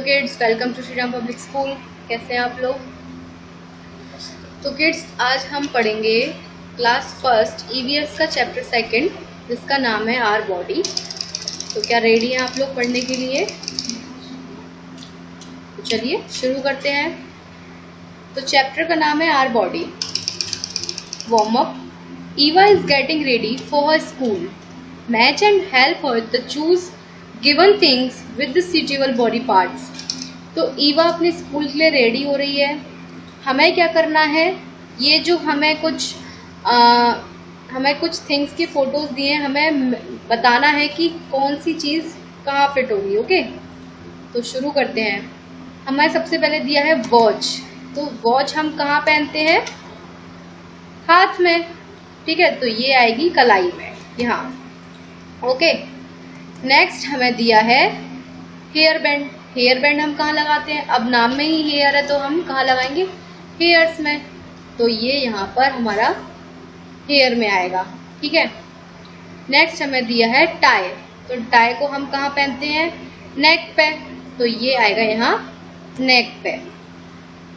Kids, welcome to Shriram public school. कैसे हैं आप लोग? तो किड्स, आज हम पढ़ेंगे क्लास फर्स्ट ईवीएस का चैप्टर सेकंड, जिसका नाम है आवर बॉडी। तो क्या रेडी हैं आप लोग पढ़ने के लिए? तो चलिए शुरू करते हैं। तो चैप्टर का नाम है our body. Warm up. Eva is getting ready for her school. Match and help her to choose given things with the suitable body parts। तो ईवा अपने स्कूल के लिए रेडी हो रही है। हमें क्या करना है, ये जो हमें कुछ थिंग्स की फोटोज दिए हैं, हमें बताना है कि कौन सी चीज़ कहाँ फिट होगी। ओके, तो शुरू करते हैं। हमें सबसे पहले दिया है वॉच। तो वॉच हम कहाँ पहनते हैं? हाथ में। ठीक है, तो ये आएगी कलाई में, यहाँ। ओके, नेक्स्ट हमें दिया है हेयर बैंड। हेयर बैंड हम कहाँ लगाते हैं? अब नाम में ही हेयर है तो हम कहाँ लगाएंगे? हेयर्स में। तो ये यहाँ पर हमारा हेयर में आएगा। ठीक है, नेक्स्ट हमें दिया है टाई। तो टाई को हम कहाँ पहनते हैं? नेक पे। तो ये आएगा यहाँ नेक पे।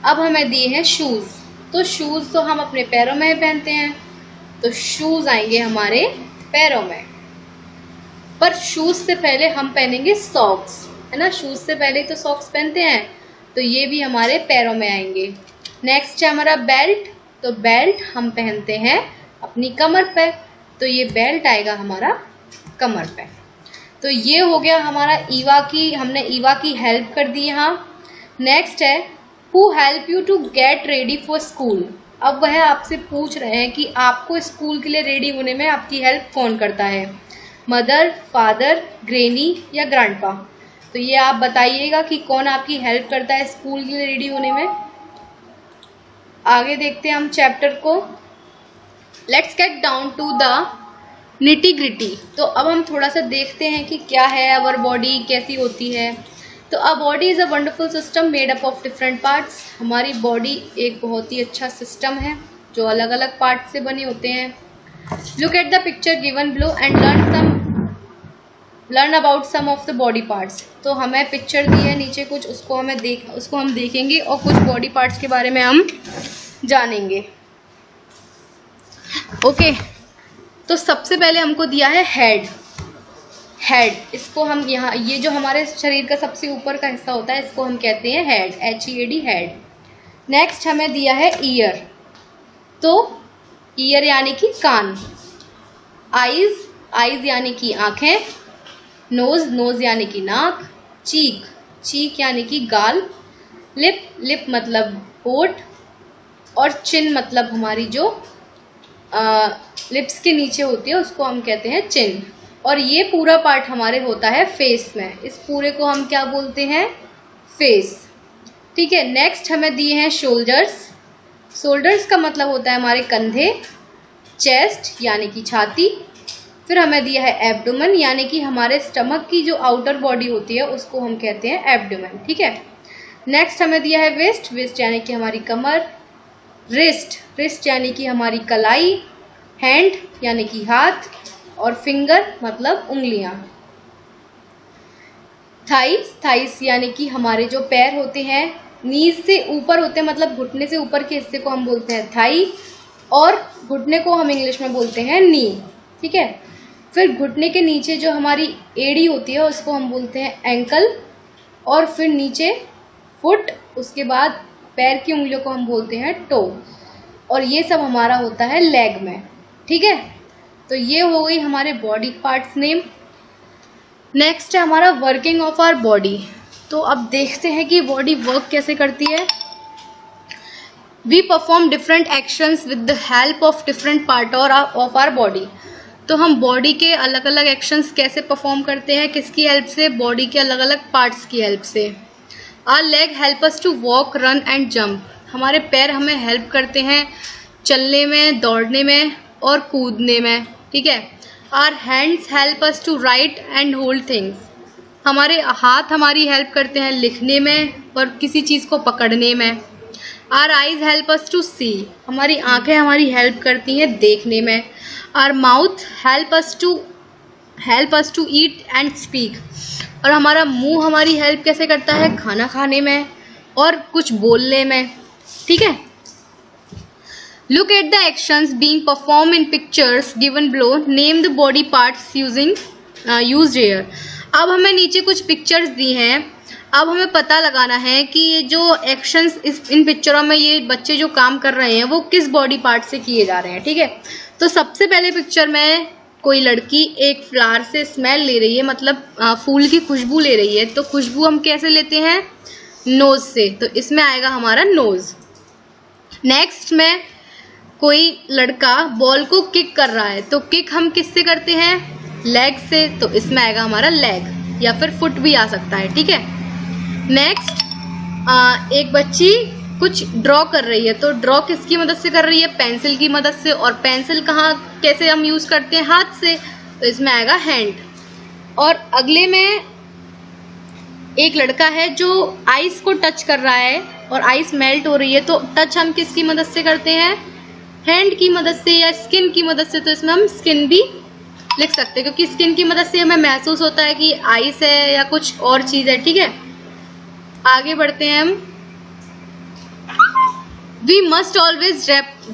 अब हमें दिए हैं शूज़। तो शूज़ तो हम अपने पैरों में पहनते हैं, तो शूज़ आएंगे हमारे पैरों में। पर शूज से पहले हम पहनेंगे सॉक्स, है ना। शूज से पहले तो सॉक्स पहनते हैं, तो ये भी हमारे पैरों में आएंगे। नेक्स्ट है हमारा बेल्ट। तो बेल्ट हम पहनते हैं अपनी कमर पे, तो ये बेल्ट आएगा हमारा कमर पे। तो ये हो गया हमारा ईवा की, हमने ईवा की हेल्प कर दी यहाँ। नेक्स्ट है who help you to get ready for school. अब वह आपसे पूछ रहे हैं कि आपको स्कूल के लिए रेडी होने में आपकी हेल्प कौन करता है? मदर, फादर, ग्रैनी या ग्रैंडपा। तो ये आप बताइएगा कि कौन आपकी हेल्प करता है स्कूल के लिए रेडी होने में। आगे देखते हैं हम चैप्टर को। Let's get down to the nitty gritty. तो अब हम थोड़ा सा देखते हैं कि क्या है आवर बॉडी, कैसी होती है। तो a body is a wonderful system made up of different parts. हमारी बॉडी एक बहुत ही अच्छा सिस्टम है जो अलग अलग पार्ट से बने होते हैं। Look at the picture given below and learn about some of the body parts। तो हमें पिक्चर दी है नीचे कुछ, उसको हम देखेंगे और कुछ बॉडी पार्ट्स के बारे में हम जानेंगे। ओके, तो सबसे पहले हमको दिया है हेड। इसको हम यहाँ, ये जो हमारे शरीर का सबसे ऊपर का हिस्सा होता है, इसको हम कहते हैं हेड, HEAD, हेड। नेक्स्ट हमें दिया है ईयर। तो ईयर यानी कि कान। आईज यानी कि आंखें। नोज यानी कि नाक। चीक यानी कि गाल। लिप मतलब होठ। और चिन मतलब हमारी जो लिप्स के नीचे होती है, उसको हम कहते हैं चिन। और ये पूरा पार्ट हमारे होता है फेस में। इस पूरे को हम क्या बोलते हैं? फेस। ठीक है, नेक्स्ट हमें दिए हैं शोल्डर्स का मतलब होता है हमारे कंधे। चेस्ट यानी कि छाती। फिर हमें दिया है एब्डोमेन, यानी कि हमारे स्टमक की जो आउटर बॉडी होती है उसको हम कहते हैं एब्डोमेन। ठीक है, नेक्स्ट हमें दिया है वेस्ट यानी कि हमारी कमर। रिस्ट यानी कि हमारी कलाई। हैंड यानी कि हाथ। और फिंगर मतलब उंगलियां। थाइस यानी कि हमारे जो पैर होते हैं, नीज से ऊपर होते हैं, मतलब घुटने से ऊपर के हिस्से को हम बोलते हैं थाई, और घुटने को हम इंग्लिश में बोलते हैं नी। ठीक है, फिर घुटने के नीचे जो हमारी एड़ी होती है उसको हम बोलते हैं एंकल, और फिर नीचे फुट, उसके बाद पैर की उंगलियों को हम बोलते हैं टो। और ये सब हमारा होता है लेग में। ठीक है, तो ये हो गई हमारे बॉडी पार्ट्स नेम। नेक्स्ट है हमारा वर्किंग ऑफ आवर बॉडी। तो अब देखते हैं कि बॉडी वर्क कैसे करती है। We perform different actions with the help of different part of our body। तो हम बॉडी के अलग अलग एक्शंस कैसे परफॉर्म करते हैं? किसकी हेल्प से? बॉडी के अलग अलग पार्ट्स की हेल्प से। Our leg help us to walk, run and jump। हमारे पैर हमें हेल्प करते हैं चलने में, दौड़ने में और कूदने में। ठीक है, Our hands help us to write and hold things। हमारे हाथ हमारी हेल्प करते हैं लिखने में और किसी चीज़ को पकड़ने में। Our eyes help us to see। हमारी आंखें हमारी हेल्प करती हैं देखने में। Our mouth help us to eat and speak। और हमारा मुंह हमारी हेल्प कैसे करता है, खाना खाने में और कुछ बोलने में, ठीक है। Look at the actions being perform in pictures given below, name the body parts used here. अब हमें नीचे कुछ पिक्चर्स दी हैं, अब हमें पता लगाना है कि ये जो एक्शंस इन पिक्चरों में ये बच्चे जो काम कर रहे हैं वो किस बॉडी पार्ट से किए जा रहे हैं, ठीक है। तो सबसे पहले पिक्चर में कोई लड़की एक फ्लावर से स्मेल ले रही है, मतलब फूल की खुशबू ले रही है। तो खुशबू हम कैसे लेते हैं, नोज से, तो इसमें आएगा हमारा नोज। नेक्स्ट में कोई लड़का बॉल को किक कर रहा है, तो किक हम किससे करते हैं, लेग से, तो इसमें आएगा हमारा लेग, या फिर फुट भी आ सकता है, ठीक है। नेक्स्ट एक बच्ची कुछ ड्रॉ कर रही है, तो ड्रॉ किसकी मदद से कर रही है, पेंसिल की मदद से, और पेंसिल कहाँ कैसे हम यूज करते हैं, हाथ से, तो इसमें आएगा हैंड। और अगले में एक लड़का है जो आइस को टच कर रहा है और आइस मेल्ट हो रही है, तो टच हम किसकी मदद से करते हैं, हैंड की मदद से या स्किन की मदद से, तो इसमें हम स्किन भी लिख सकते हैं, क्योंकि स्किन की मदद से हमें महसूस होता है कि आइस है या कुछ और चीज है, ठीक है। आगे बढ़ते हैं हम। We must always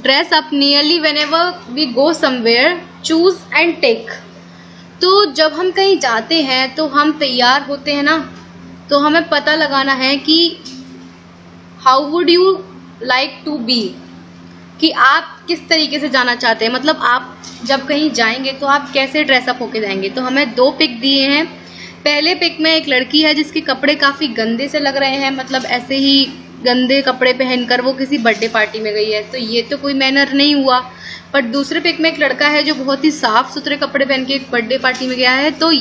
dress up nearly whenever we go somewhere. Choose and take. तो जब हम कहीं जाते हैं तो हम तैयार होते हैं ना, तो हमें पता लगाना है कि how would you like to be, कि आप किस तरीके से जाना चाहते हैं, मतलब आप जब कहीं जाएंगे तो आप कैसे ड्रेसअप होके जाएंगे। तो हमें 2 पिक दिए हैं। पहले पिक में एक लड़की है जिसके कपड़े काफ़ी गंदे से लग रहे हैं, मतलब ऐसे ही गंदे कपड़े पहनकर वो किसी बर्थडे पार्टी में गई है, तो ये तो कोई मैनर नहीं हुआ। पर दूसरे पिक में एक लड़का है जो बहुत ही साफ सुथरे कपड़े पहन के एक बर्थडे पार्टी में गया है, तो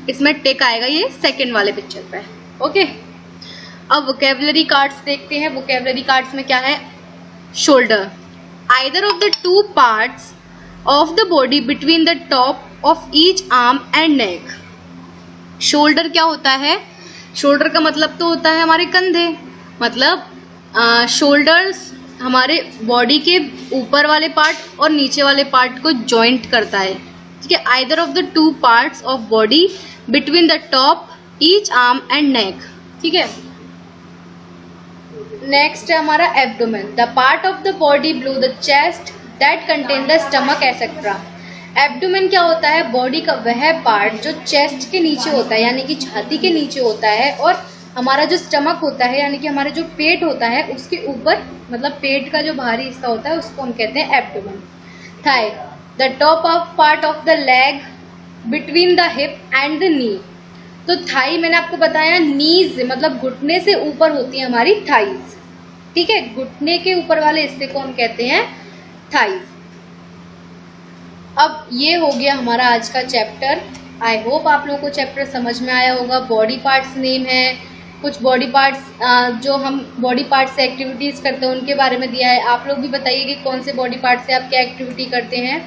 इसमें टिक आएगा ये सेकंड वाले पिक्चर पे, ओके। अब वोकेबलरी कार्ड्स देखते हैं। वोकेबलरी कार्ड्स में क्या है, shoulder, either of the 2 parts of the body between the top of each arm and neck. Shoulder क्या होता है, शोल्डर का मतलब तो होता है हमारे कंधे, मतलब शोल्डर्स हमारे बॉडी के ऊपर वाले पार्ट और नीचे वाले पार्ट को जॉइंट करता है, ठीक है। Either of the 2 parts of body between the top each arm and neck, ठीक है। नेक्स्ट है हमारा abdomen, the part of the body below the chest that contain the stomach etcetera. Abdomen क्या होता है, बॉडी का वह पार्ट जो चेस्ट के नीचे होता है, यानी कि छाती के नीचे होता है, और हमारा जो स्टमक होता है यानी कि हमारा जो पेट होता है उसके ऊपर, मतलब पेट का जो बाहरी हिस्सा होता है उसको हम कहते हैं abdomen. Thigh, the top of part of the leg between the hip and the knee. तो थाई मैंने आपको बताया नीज, मतलब घुटने से ऊपर होती है हमारी थाइज, ठीक है। घुटने के ऊपर वाले हिस्से को हम कहते हैं थाइज। अब ये हो गया हमारा आज का चैप्टर। आई होप आप लोगों को चैप्टर समझ में आया होगा। बॉडी पार्ट्स नेम है, कुछ बॉडी पार्ट्स जो हम बॉडी पार्ट्स से एक्टिविटीज़ करते हैं उनके बारे में दिया है। आप लोग भी बताइए कि कौन से बॉडी पार्ट से आप क्या एक्टिविटी करते हैं,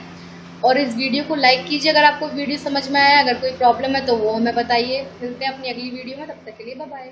और इस वीडियो को लाइक कीजिए अगर आपको वीडियो समझ में आया। अगर कोई प्रॉब्लम है तो वो हमें बताइए। मिलते हैं अपनी अगली वीडियो में, तब तक के लिए बाय बाय।